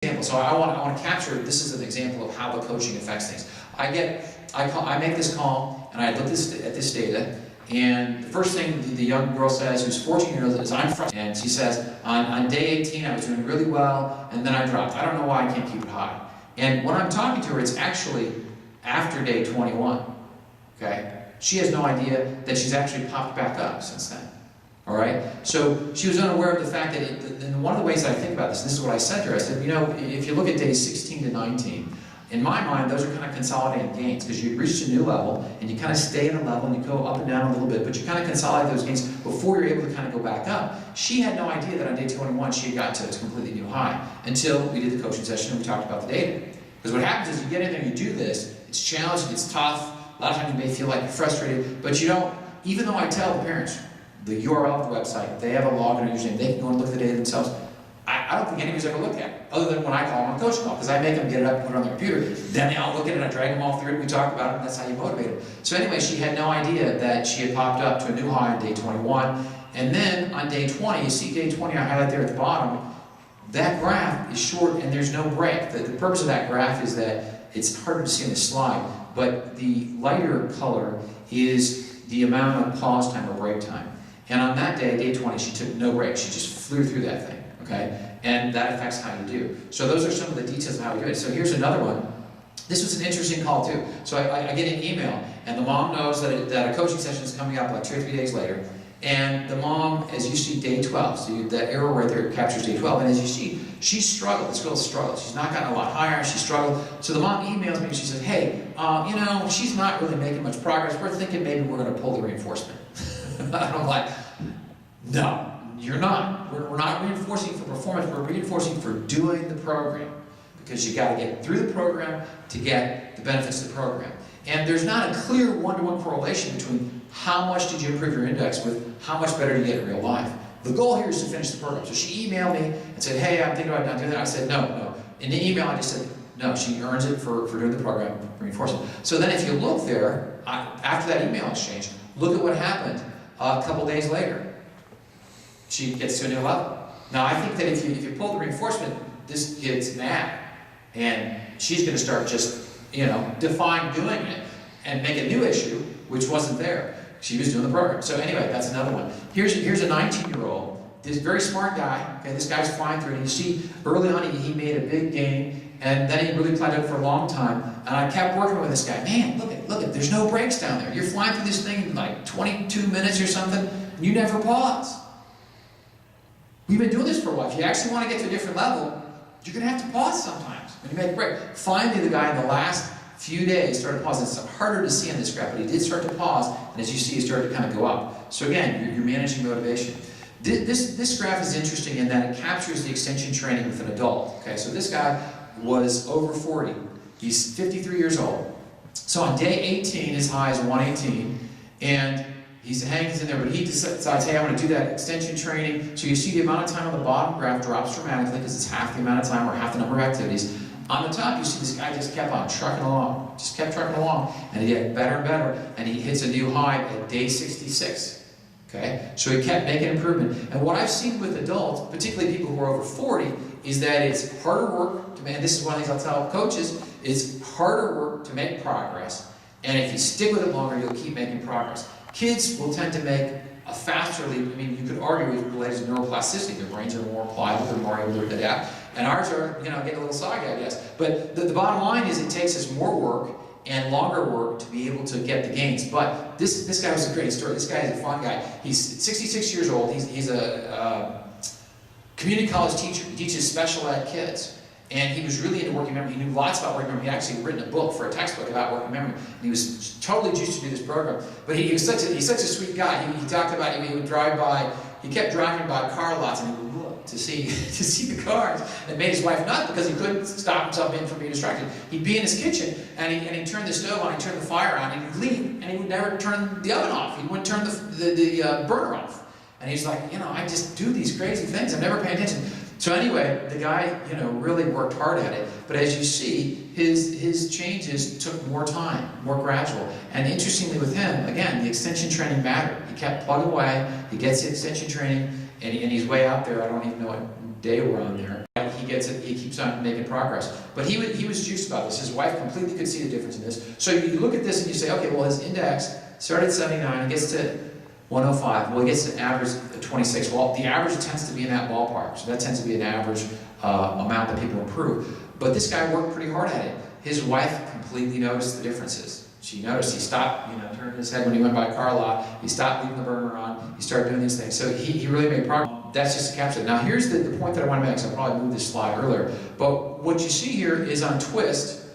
So I want to capture, this is an example of how the coaching affects things. I make this call, and I look at this data, and the first thing the young girl says, who's 14 years old, is, I'm frustrated. And she says, on day 18, I was doing really well, and then I dropped. I don't know why I can't keep it high. And when I'm talking to her, it's actually after day 21, okay? She has no idea that she's actually popped back up since then. All right? So she was unaware of the fact that, and one of the ways I think about this is what I said to her. I said, you know, if you look at days 16 to 19, in my mind, those are kind of consolidated gains because you reached a new level and you kind of stay at a level and you go up and down a little bit, but you kind of consolidate those gains before you're able to kind of go back up. She had no idea that on day 21 she had got to a completely new high until we did the coaching session and we talked about the data. Because what happens is you get in there, you do this, it's challenging, it's tough, a lot of times you may feel like you're frustrated, but you don't, even though I tell the parents, the URL of the website, they have a login or username, they can go and look at the data themselves. I don't think anybody's ever looked at it, other than when I call them on a coaching call, because I make them get it up and put it on their computer. Then they all look at it, I drag them all through it, we talk about it, and that's how you motivate them. So anyway, she had no idea that she had popped up to a new high on day 21, and then on day 20, you see day 20, I highlight there at the bottom, that graph is short and there's no break. The purpose of that graph is that it's harder to see on the slide, but the lighter color is the amount of pause time or break time. And on that day, day 20, she took no break. She just flew through that thing, okay? And that affects how you do. So those are some of the details of how we do it. So here's another one. This was an interesting call too. So I get an email, and the mom knows that a coaching session is coming up like 2 or 3 days later. And the mom, as you see, day 12, so that arrow right there captures day 12. And as you see, she struggled. This girl struggled. She's not gotten a lot higher. She struggled. So the mom emails me and she says, hey, you know, she's not really making much progress. We're thinking maybe we're going to pull the reinforcement. And I'm like, no, you're not. We're not reinforcing for performance. We're reinforcing for doing the program. Because you got to get through the program to get the benefits of the program. And there's not a clear one-to-one correlation between how much did you improve your index with how much better do you get in real life. The goal here is to finish the program. So she emailed me and said, hey, I'm thinking about not doing that. I said, no. In the email, I just said, no, she earns it for doing the program, reinforcing. So then if you look there, after that email exchange, look at what happened a couple days later. She gets to a new level. Now, I think that if you pull the reinforcement, this kid's mad. And she's going to start just, defying doing it and make a new issue, which wasn't there. She was doing the program. So anyway, that's another one. Here's a 19-year-old, this very smart guy. Okay, this guy's flying through, and you see early on he made a big gain, and then he really climbed up for a long time. And I kept working with this guy. Man, look at, there's no breaks down there. You're flying through this thing in like 22 minutes or something, and you never pause. We've been doing this for a while. If you actually want to get to a different level, you're going to have to pause sometimes when you make a break. Finally, the guy in the last few days started pausing. It's harder to see on this graph, but he did start to pause, and as you see, he started to kind of go up. So again, you're managing motivation. This graph is interesting in that it captures the extension training with an adult. Okay, so this guy was over 40. He's 53 years old. So on day 18, his high is 118, and he's hanging in there, but he decides, hey, I'm going to do that extension training. So you see the amount of time on the bottom graph drops dramatically because it's half the amount of time or half the number of activities. On the top, you see this guy just kept on trucking along, and he get better and better, and he hits a new high at day 66. Okay, so he kept making improvement. And what I've seen with adults, particularly people who are over 40, is that it's harder work to make, and this is one of the things I'll tell coaches, it's harder work to make progress, and if you stick with it longer, you'll keep making progress. Kids will tend to make a faster leap. I mean, you could argue it's related to neuroplasticity. Their brains are more pliable, they're more able to adapt. And ours are, getting a little soggy, I guess. But the bottom line is it takes us more work and longer work to be able to get the gains. But this guy was a great story. This guy is a fun guy. He's 66 years old. He's a community college teacher. He teaches special ed kids. And he was really into working memory. He knew lots about working memory. He'd actually written a book for a textbook about working memory. And he was totally juiced to do this program. But he's such a sweet guy. He talked about, he would drive by, he kept driving by car lots, and he would look to see the cars. And it made his wife nuts because he couldn't stop himself from being distracted. He'd be in his kitchen, and he'd turn the stove on, he'd turn the fire on, and he'd leave, and he would never turn the oven off. He wouldn't turn the burner off. And he's like, I just do these crazy things. I'm never paying attention. So anyway, the guy, really worked hard at it. But as you see, his changes took more time, more gradual. And interestingly with him, again, the extension training mattered. He kept plugging away. He gets the extension training, and he's way out there. I don't even know what day we're on there. He gets it, he keeps on making progress. But he was juiced about this. His wife completely could see the difference in this. So you look at this and you say, okay, well, his index started at 79, he gets to 105. Well, he gets to average 26. Well, the average tends to be in that ballpark. So that tends to be an average amount that people improve. But this guy worked pretty hard at it. His wife completely noticed the differences. She noticed he stopped, turning his head when he went by a car lot. He stopped leaving the burner on. He started doing these things. So he really made progress. That's just to capture it. Now here's the point that I want to make, so I probably moved this slide earlier. But what you see here is on twist,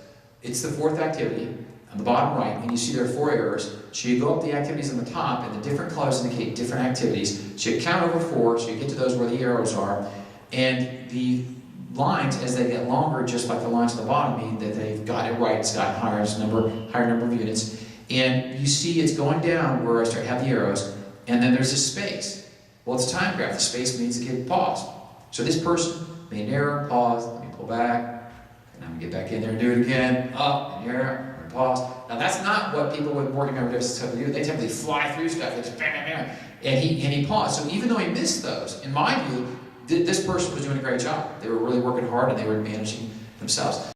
it's the fourth activity on the bottom right, and you see there are 4 arrows. So you go up the activities on the top, and the different colors indicate different activities. So you count over 4, so you get to those where the arrows are. And the lines, as they get longer, just like the lines at the bottom, mean that they've got it right. It's got higher number of units. And you see it's going down where I start to have the arrows, and then there's a space. Well, it's a time graph. The space means the kid paused. So this person made an error, paused, let me pull back, and I'm going to get back in there and do it again, up, an error, and pause. Now that's not what people with working memory deficits typically do. They typically fly through stuff, they just bam, bam, bam, and he paused. So even though he missed those, in my view, this person was doing a great job. They were really working hard and they were managing themselves.